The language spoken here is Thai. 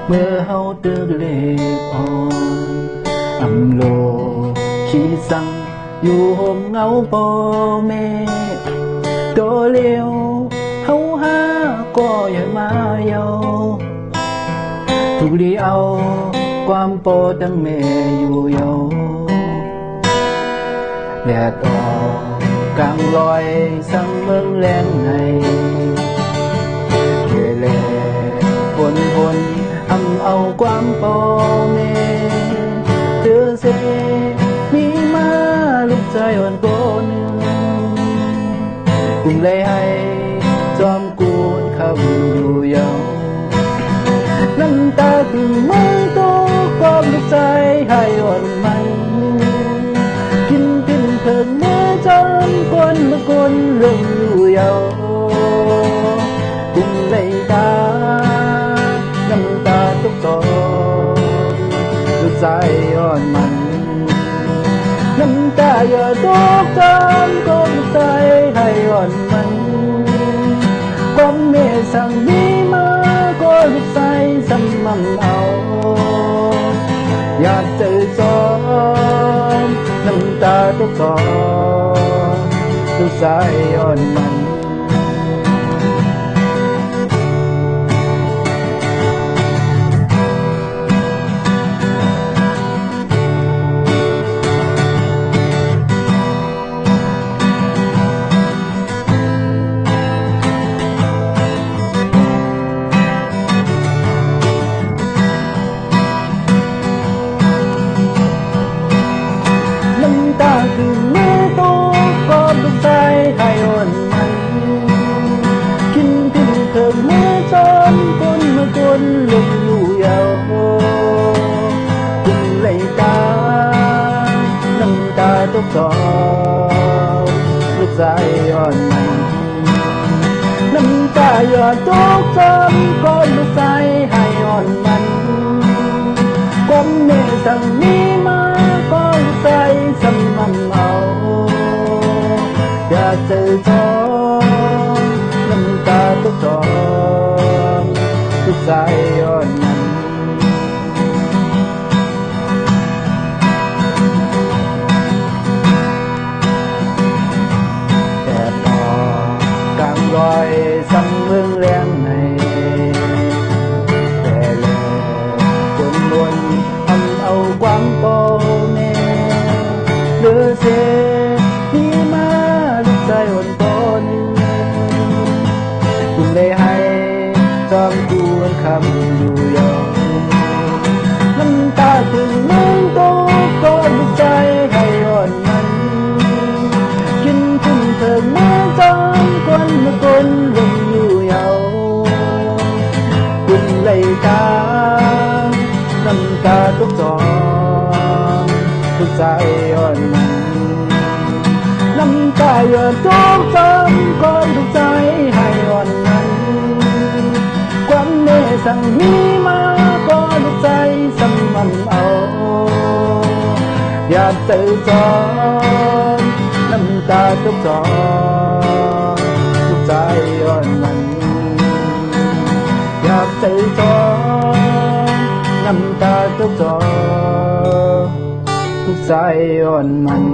เมื่อเฮาตึกเล็กอ่อนอำโลขี้สั่งอยู่ห่มเงาพ่อแม่ตัวเลี้ยวเฮาหาก็อย่ามาเยาถูกดีเอาความโปรตั้งแม่อยู่เยาแดดออกกลางลอยสั่งเมืองแรงในเกเรพนอำเอาความโปรแม่เธอเสมีมาลูกใจอ่อนโกนกุมเลยให้จอมกูนคำอยู่เยาน้ำตาถึงมือโตกอบลูกใจให้อ่อนมันกินกินเถิงเมื่อจอมกวนเมื่อกวนลงอยู่เยากุมเลยตาน้ำตาทุกตอนลูกใจอ่อนมันน้ำตาอย่าตกจานก็ลูกใจให้อ่อนมันความเมตสั่งมีมาก็ลูกใจซ้ำมั่งเอาอยากเจอจอมน้ำตาทุกตอนลูกใจอ่อนมันตาคือเมื่อโตก็ลูกใจให้อ่อนมันกินกินเถิงเมื่อจอนคนเมื่อคนลงอยู่ยาวคุณเลยตาน้ำตาตกจอลูกใจอ่อนมันน้ำตาหยดตกจอนก็ลูกใจให้อ่อนมันความเมตสั่งมีมาก็ลูกใจซ้ำมั่งเอาอยากเจอจอมน้ำตาทุกจอมทุกใจอ่อนมันแดดออกกลางรอยสั่งเมืองแรงในแต่เลยวนทำเอาความโปแม่เดือเสมีมาลูกใจอ่อนตนคุณเลยให้จอมกูนคำอยู่ยองน้ำตาถึงมือโตก็ลูกใจให้อ่อนมันกินขึ้นเถิงเมื่อจอมคนเมื่อคนลงอยู่เยาคุณเลยตาน้ำตาทุกจอมทุกใจอ่อนมันน้ำตาหยดทุกจอมก็ทุกใจให้อ่อนมันความเมตสั่งมีมาก็ทุกใจซ้ำมันเอาอยากเจอจอมน้ำตาทุกจอมทุกใจอ่อนมันอยากเจอจอมน้ำตาทุกจอทุกใจอ่อนมัน